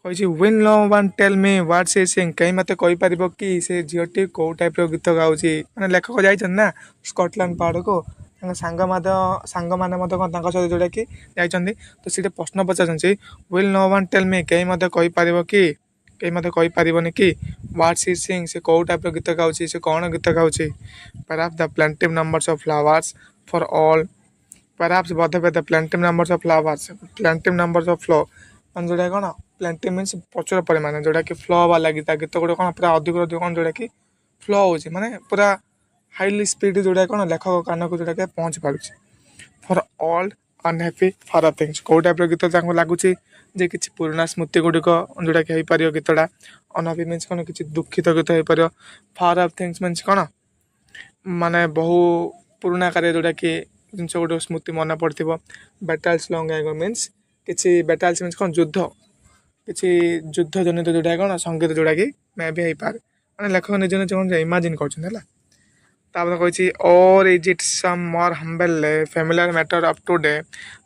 କହିଛି will no one tell me what she sings। କେହି ମୋତେ କହିପାରିବ କି ସେ ଝିଅଟି କେଉଁ ଟାଇପ୍ର ଗୀତ ଗାଉଛି? ମାନେ ଲେଖକ ଯାଇଛନ୍ତି ନା ସ୍କଟଲ୍ୟାଣ୍ଡ ପାହାଡ଼କୁ, ସାଙ୍ଗମାନେ ମଧ୍ୟ କ'ଣ ତାଙ୍କ ସହିତ ଯେଉଁଟାକି ଯାଇଛନ୍ତି। ତ ସେଠି ପ୍ରଶ୍ନ ପଚାରୁଛନ୍ତି will no one tell me, କେହି ମଧ୍ୟ କହିପାରିବ କି, କେହି ମଧ୍ୟ କହିପାରିବନି କି ହ୍ୱାଟ୍ସ ହି ସିଂ, ସେ କେଉଁ ଟାଇପ୍ର ଗୀତ ଗାଉଛି, ସେ କ'ଣ ଗୀତ ଗାଉଛି। Perhaps the plenty numbers of flowers for all, perhaps ବୋଧେ the plenty numbers of flowers, plenty numbers of flow, ମାନେ ଯେଉଁଟା କ'ଣ ପ୍ଲେଣ୍ଟି ମିନ୍ସ ପ୍ରଚୁର ପରିମାଣ, ଯେଉଁଟାକି ଫ୍ଲୋ ବାଲା ଗୀତ, ଗୀତ ଗୁଡ଼ିକ କ'ଣ ପୁରା ଅଧିକ କ'ଣ ଯେଉଁଟାକି ଫ୍ଲୋ ହେଉଛି, ମାନେ ପୁରା ହାଇଲି ସ୍ପିଡ଼, ଯେଉଁଟା କ'ଣ ଲେଖକ କାନକୁ ଯେଉଁଟାକି ପହଞ୍ଚି ପାରୁଛି। ଫର୍ ଅଲ୍ ଅନହ୍ୟାପି ଫର୍ ଥିଙ୍ଗସ୍, କେଉଁ ଟାଇପ୍ର ଗୀତ ତାଙ୍କୁ ଲାଗୁଛି ଯେ କିଛି ପୁରୁଣା ସ୍ମୃତି ଗୁଡ଼ିକ ଯେଉଁଟାକି ହେଇପାରିବ ଗୀତଟା। ଅନହ୍ୟାପି ମିନ୍ସ କ'ଣ କିଛି ଦୁଃଖିତ ଗୀତ ହେଇପାରିବ। ଫର୍ ଅଫ୍ ଥିଙ୍ଗସ୍ ମିନ୍ସ କ'ଣ ମାନେ ବହୁ ପୁରୁଣା କାରେ ଯେଉଁଟାକି ଜିନିଷ ଗୁଡ଼ିକ ସ୍ମୃତି ମନେ ପଡ଼ିଥିବ। ବେଟାଲ୍ସ ଲଙ୍ଗ୍ ଆଗୋ ମିନ୍ସ କିଛି, ବେଟାଲ୍ସ ମିନ୍ସ କ'ଣ ଯୁଦ୍ଧ, କିଛି ଯୁଦ୍ଧ ଜନିତ ଯେଉଁଟା କ'ଣ ସଙ୍ଗୀତ ଯେଉଁଟାକି ମେ ବି ହେଇପାରେ, ମାନେ ଲେଖକ ନିଜ ନିଜ କ'ଣ ଇମାଜିନ୍ କରୁଛନ୍ତି ହେଲା। ତାପରେ କହିଛି or is it some more humble familiar matter of today,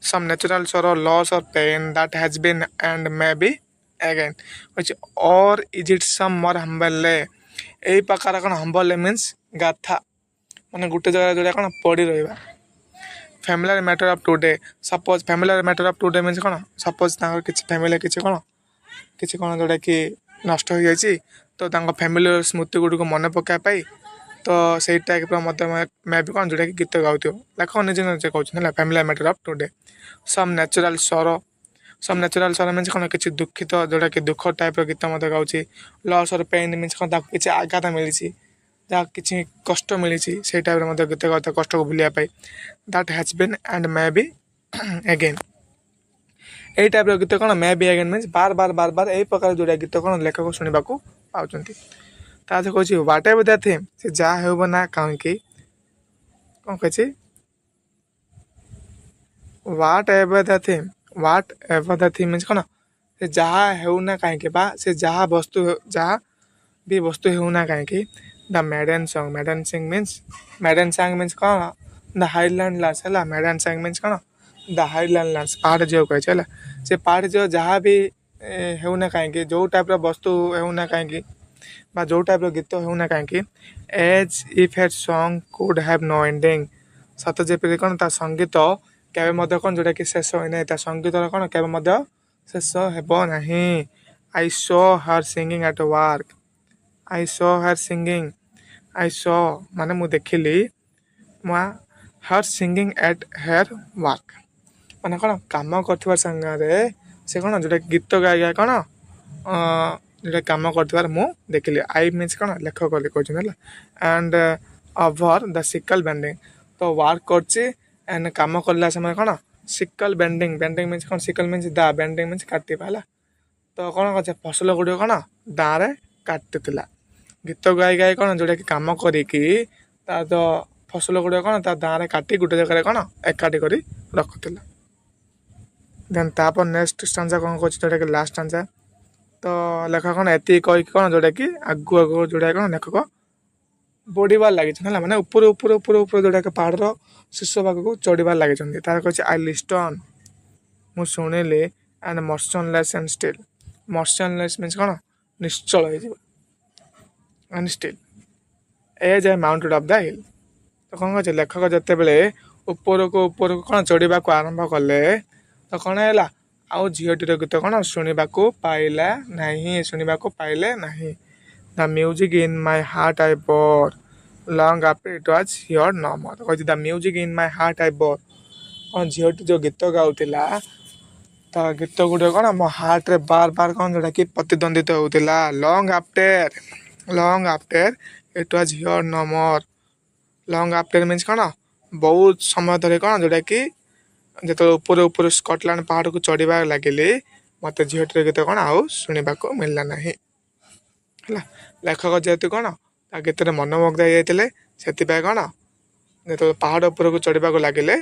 some natural sorrow loss or pain that has been and may be again. କହିଛି or is it some more humble, ଏଇ ପ୍ରକାର କ'ଣ ହମ୍ବଲ୍ ମିନ୍ସ ଗାଥା, ମାନେ ଗୋଟେ ଜାଗାରେ ଯେଉଁଟା କ'ଣ ପଡ଼ି ରହିବା। Familiar matter of today, suppose familiar matter of today means କ'ଣ, ସପୋଜ୍ ତାଙ୍କର କିଛି ଫ୍ୟାମିଲି କିଛି କ'ଣ ଯେଉଁଟାକି ନଷ୍ଟ ହୋଇଯାଇଛି, ତ ତାଙ୍କ ଫ୍ୟାମିଲିର ସ୍ମୃତି ଗୁଡ଼ିକୁ ମନେ ପକାଇବା ପାଇଁ, ତ ସେଇ ଟାଇପ୍ର ମଧ୍ୟ ମେ ବି କ'ଣ ଯେଉଁଟାକି ଗୀତ ଗାଉଥିବ। ଲେଖକ ନିଜେ ନିଜେ କହୁଛନ୍ତି ହେଲା। Familiar matter of today, some natural sorrow, some natural sorrow means କ'ଣ କିଛି ଦୁଃଖିତ, ଯେଉଁଟାକି ଦୁଃଖ ଟାଇପ୍ର ଗୀତ ମଧ୍ୟ ଗାଉଛି। ଲସ୍ ଅର୍ ପେନ୍ ମିନ୍ସ କ'ଣ ତାକୁ କିଛି ଆଘାତ ମିଳିଛି, ଯାହା କିଛି କଷ୍ଟ ମିଳିଛି, ସେଇ ଟାଇପ୍ର ମଧ୍ୟ ଗୀତ ଗାଉଥିବ କଷ୍ଟକୁ ଭୁଲିବା ପାଇଁ। That has been and may be again, ଏଇ ଟାଇପ୍ର ଗୀତ କ'ଣ ମେ ବି ଆଗେନ୍ ମିନ୍ସ ବାର ବାର ଏଇ ପ୍ରକାର ଯେଉଁଟା ଗୀତ କ'ଣ ଲେଖକ ଶୁଣିବାକୁ ପାଉଛନ୍ତି। ତା ସହ କହୁଛି ହ୍ୱାଟ୍ ଏଭର୍ ଦ ଥିମ୍, ସେ ଯାହା ହେବ ନା କାହିଁକି, କ'ଣ କହିଛି what ever the theme, what ever the theme means କ'ଣ ସେ ଯାହା ହେଉନା କାହିଁକି, ବା ସେ ଯାହା ବି ବସ୍ତୁ ହେଉନା କାହିଁକି। The maiden song, maiden sing means, maiden sang means କ'ଣ ଦ ହାଇଲାଣ୍ଡ ଲାଣ୍ଡସ୍ ହେଲା। ମେଡେନ୍ ସାଙ୍ଗ ମିନ୍ସ କ'ଣ ଦ ହାଇଲାଣ୍ଡ ଲାଣ୍ଡସ୍, ପାହାଡ଼ ଝିଅ କହିଛି ହେଲା। ସେ ପାହାଡ଼ ଝିଅ ଯାହା ବି ହେଉନା କାହିଁକି, ଯେଉଁ ଟାଇପ୍ର ବସ୍ତୁ ହେଉନା କାହିଁକି, ବା ଯେଉଁ ଟାଇପ୍ର ଗୀତ ହେଉନା କାହିଁକି। Age if head song could have no ending, ସତ ଯେପରି କ'ଣ ତା ସଙ୍ଗୀତ କେବେ ମଧ୍ୟ କ'ଣ ଯେଉଁଟାକି ଶେଷ ହୋଇନାହିଁ, ତା ସଙ୍ଗୀତର କ'ଣ କେବେ ମଧ୍ୟ ଶେଷ ହେବ ନାହିଁ। I saw her singing at work, I saw her singing, I saw ମାନେ ମୁଁ ଦେଖିଲି, her singing at her work, ମାନେ କ'ଣ କାମ କରୁଥିବା ସାଙ୍ଗରେ ସେ କ'ଣ ଯେଉଁଟା ଗୀତ ଗାଇବା କ'ଣ ଯେଉଁଟା କାମ କରୁଥିବାର ମୁଁ ଦେଖିଲି। ଆଇ ମିନ୍ସ କ'ଣ ଲେଖକ କହୁଛନ୍ତି ହେଲା। And over the sickle bending, ତ ୱାର୍କ କରୁଛି ଆଣ୍ଡ କାମ କଲା ସମୟରେ କ'ଣ ସିକଲ୍ ବେଣ୍ଡିଂ, ବେଣ୍ଡିଂ ମିନ୍ସ କ'ଣ ସିକଲ୍ ମିନ୍ସ ଦା, ବେଣ୍ଡିଂ ମିନ୍ସ କାଟିବା ହେଲା। ତ କ'ଣ କରୁছে ଫସଲ ଗୁଡ଼ିକ କ'ଣ ଦାଆରେ କାଟୁଥିଲା। ଗୀତ ଗାଇ କ'ଣ ଯେଉଁଟାକି କାମ କରିକି ତା ତ ଫସଲ ଗୁଡ଼ିକ କ'ଣ ତା ଦାଆରେ କାଟି ଗୋଟେ ଜାଗାରେ କ'ଣ ଏକାଠି କରି ରଖୁଥିଲା। ଦେନ୍ ତାପରେ ନେକ୍ସଟ ଷ୍ଟାଞ୍ଜା କ'ଣ କରୁଛି ଯେଉଁଟାକି ଲାଷ୍ଟ ଷ୍ଟାଞ୍ଜା। ତ ଲେଖକ କ'ଣ ଏତିକି କହିକି କ'ଣ ଯେଉଁଟାକି ଆଗକୁ ଯେଉଁଟା କ'ଣ ଲେଖକ ବଢ଼ିବାର ଲାଗିଛନ୍ତି ହେଲା, ମାନେ ଉପରୁ ଯେଉଁଟାକି ପାହାଡ଼ର ଶୀର୍ଷ ଭାଗକୁ ଚଢ଼ିବାର ଲାଗିଛନ୍ତି। ତାର କହିଛି ଆଇ ଲିଷ୍ଟନ୍, ମୁଁ ଶୁଣିଲି, ଆଣ୍ଡ ମୋସନଲେସ୍ ଆଣ୍ଡ ଷ୍ଟିଲ୍, ମୋସନଲେସ୍ ମିନ୍ସ କ'ଣ ନିଶ୍ଚଳ ହେଇଯିବ, and steel age I mounted of the heel. ତ କ'ଣ କହୁଛି ଲେଖକ ଯେତେବେଳେ ଉପରକୁ କ'ଣ ଚଢ଼ିବାକୁ ଆରମ୍ଭ କଲେ, ତ କ'ଣ ହେଲା ଆଉ ଝିଅଟିର ଗୀତ କ'ଣ ଶୁଣିବାକୁ ପାଇଲେ ନାହିଁ। The music in my heart I bore long after it was heard no more. କହିଛି the music in my heart I bore, କ'ଣ ଝିଅଟି ଯେଉଁ ଗୀତ ଗାଉଥିଲା ତା ଗୀତ ଗୁଡ଼ିକ କ'ଣ ମୋ ହାର୍ଟରେ ବାର କ'ଣ ଯେଉଁଟାକି ପ୍ରତିଦ୍ୱନ୍ଦିତ ହେଉଥିଲା। Long after it was heard no more, long after means କ'ଣ ବହୁତ ସମୟ ଧରି କ'ଣ ଯେଉଁଟାକି ଯେତେବେଳେ ଉପରୁ ସ୍କଟଲ୍ୟାଣ୍ଡ ପାହାଡ଼କୁ ଚଢ଼ିବାକୁ ଲାଗିଲି, ମୋତେ ଝିଅଟିର ଗୀତ କ'ଣ ଆଉ ଶୁଣିବାକୁ ମିଳିଲା ନାହିଁ ହେଲା। ଲେଖକ ଯେହେତୁ କ'ଣ ତା ଗୀତରେ ମନମୁଗ୍ଧ ହେଇଯାଇଥିଲେ, ସେଥିପାଇଁ କ'ଣ ଯେତେବେଳେ ପାହାଡ଼ ଉପରକୁ ଚଢ଼ିବାକୁ ଲାଗିଲେ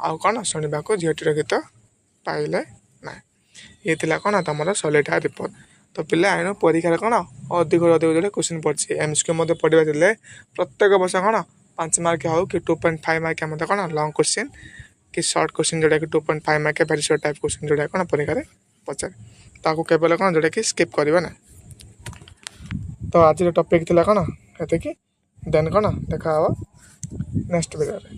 ଆଉ କ'ଣ ଶୁଣିବାକୁ ଝିଅଟିର ଗୀତ ପାଇଲେ ନାହିଁ। ଇଏ ଥିଲା କ'ଣ ତୁମର ସଲିଟାରୀ ରିପୋର୍ଟ। ତ ପିଲା ଏଣୁ ପରୀକ୍ଷାରେ କ'ଣ ଅଧିକରୁ ଅଧିକ ଯୋଉଟା କ୍ୱେଶ୍ଚିନ୍ ପଡ଼ିଛି। ଏମ୍ସିକ୍ୟୁ ମଧ୍ୟ ପଢ଼ିବା ଥିଲେ ପ୍ରତ୍ୟେକ ବର୍ଷ କ'ଣ 5 ମାର୍କ ହେଉ କି 2.5 ମାର୍କ ମଧ୍ୟ କ'ଣ ଲଙ୍ଗ୍ କ୍ୱେଶ୍ଚିନ୍ କି ସର୍ଟ କ୍ୱେଶ୍ଚିନ୍ ଯେଉଁଟାକି 2.5 mark very short type question ଯେଉଁଟା କ'ଣ ପରୀକ୍ଷାରେ ପଚାରେ, ତାକୁ କେବଳ କ'ଣ ଯେଉଁଟାକି ସ୍କିପ୍ କରିବେ ନାହିଁ। ତ ଆଜିର ଟପିକ୍ ଥିଲା କ'ଣ ଏତିକି। ଦେନ୍ କ'ଣ ଦେଖା ହେବ ନେକ୍ସଟ ଭିଡ଼ିଓରେ।